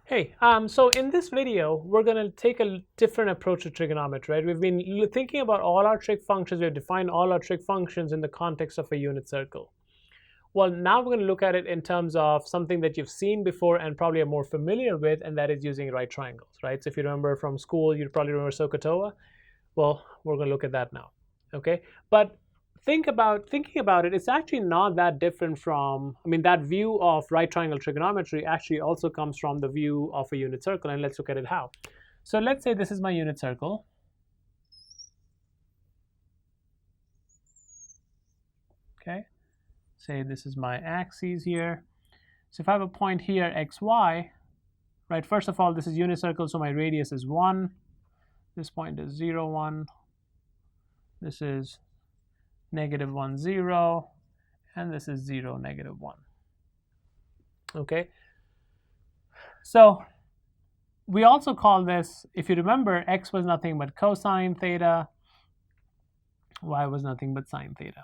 Hey, so in this video, we're going to take a different approach to trigonometry, right? We've been thinking about all our trig functions. We've defined all our trig functions in the context of a unit circle. Well, now we're going to look at it in terms of something that you've seen before and probably are more familiar with, and that is using right triangles, right? So if you remember from school, you probably remember SOHCAHTOA. Well, we're going to look at that now, okay? But thinking about it, it's actually not that different from, that view of right triangle trigonometry actually also comes from the view of a unit circle, and let's look at it how. So let's say this is my unit circle. Okay, say this is my axes here. So if I have a point here, xy, right, first of all, this is unit circle, so my radius is 1. This point is 0, 1. This is -1, 0, and this is 0, -1. Okay, so we also call this, if you remember, x was nothing but cosine theta, y was nothing but sine theta.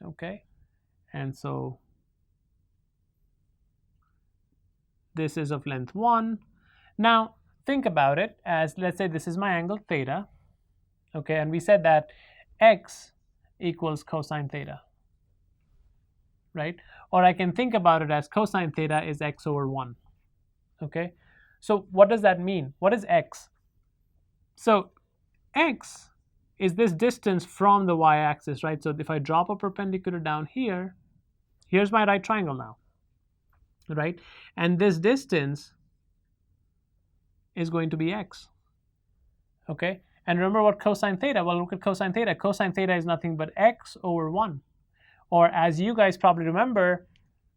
Okay, and so this is of length 1. Now think about it as, let's say this is my angle theta. Okay, and we said that x equals cosine theta, right? Or I can think about it as cosine theta is x over 1. Okay, so what does that mean? What is x? So x is this distance from the y-axis, right? So if I drop a perpendicular down here, here's my right triangle now, right? And this distance is going to be x. Okay, and remember what cosine theta? Well, look at cosine theta. Cosine theta is nothing but x over 1. Or as you guys probably remember,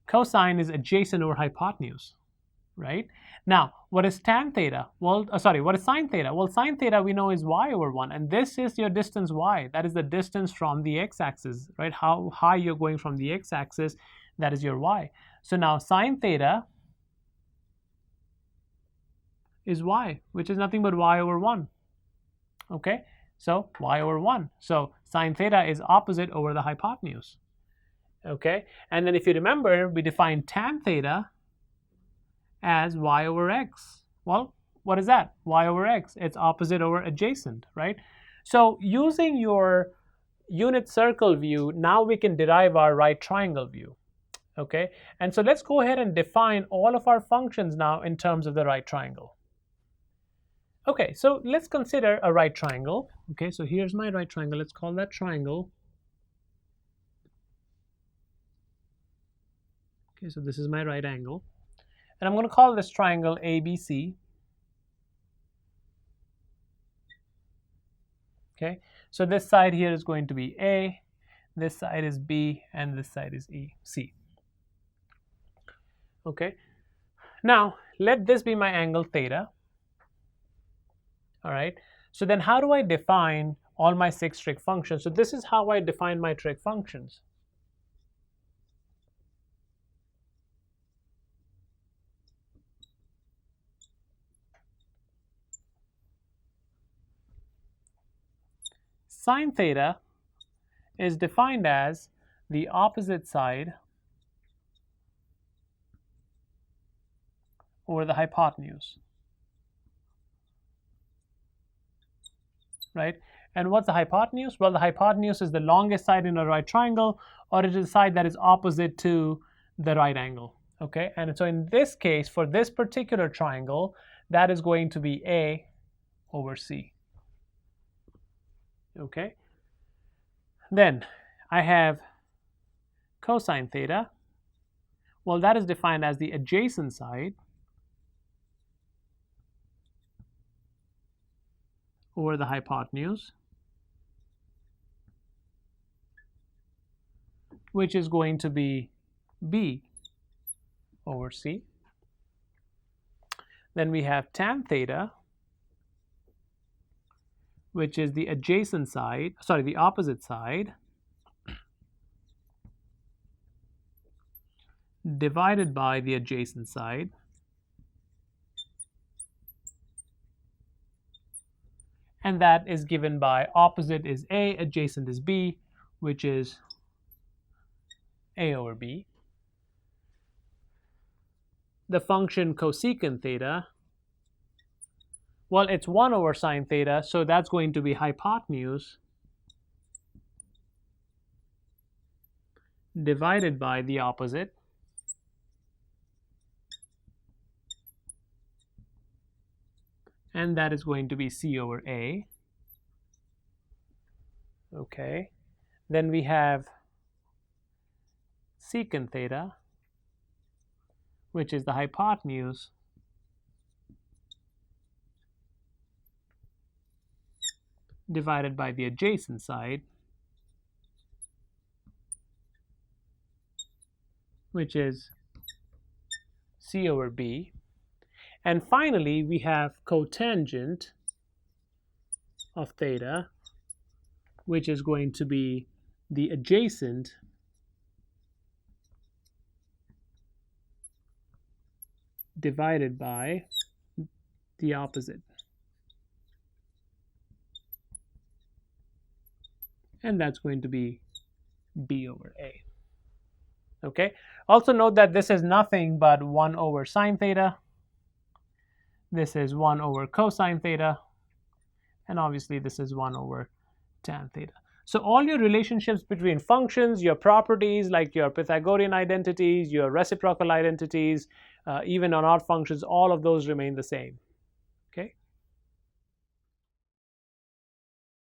cosine is adjacent over hypotenuse, right? Now, what is tan theta? Well, what is sine theta? Well, sine theta we know is y over 1, and this is your distance y. That is the distance from the x-axis, right? How high you're going from the x-axis, that is your y. So now sine theta is y, which is nothing but y over 1. Okay, so y over 1. So sine theta is opposite over the hypotenuse. Okay, and then if you remember, we defined tan theta as y over x. Well, what is that? Y over x. It's opposite over adjacent, right? So using your unit circle view, now we can derive our right triangle view. Okay, and so let's go ahead and define all of our functions now in terms of the right triangle. Okay, so let's consider a right triangle. Okay, so here's my right triangle. Let's call that triangle. Okay, so this is my right angle. And I'm going to call this triangle ABC. Okay, so this side here is going to be A, this side is B, and this side is C. Okay, now let this be my angle theta. All right, so then how do I define all my 6 trig functions? So this is how I define my trig functions. Sine theta is defined as the opposite side over the hypotenuse, right? And what's the hypotenuse? Well, the hypotenuse is the longest side in a right triangle, or it is the side that is opposite to the right angle. Okay, and so in this case, for this particular triangle, that is going to be A over C. Okay, then I have cosine theta. Well, that is defined as the adjacent side over the hypotenuse, which is going to be B over C. Then we have tan theta, which is the adjacent side, the opposite side, divided by the adjacent side, and that is given by opposite is A, adjacent is B, which is A over B. the function cosecant theta, well, it's 1 over sine theta, so that's going to be hypotenuse divided by the opposite, and that is going to be c over a. Okay, then we have secant theta, which is the hypotenuse divided by the adjacent side, which is c over b. And finally, we have cotangent of theta, which is going to be the adjacent divided by the opposite. And that's going to be b over a. Okay. Also note that this is nothing but 1 over sine theta. This is 1 over cosine theta. And obviously this is 1 over tan theta. So all your relationships between functions, your properties like your Pythagorean identities, your reciprocal identities, even on odd functions, all of those remain the same.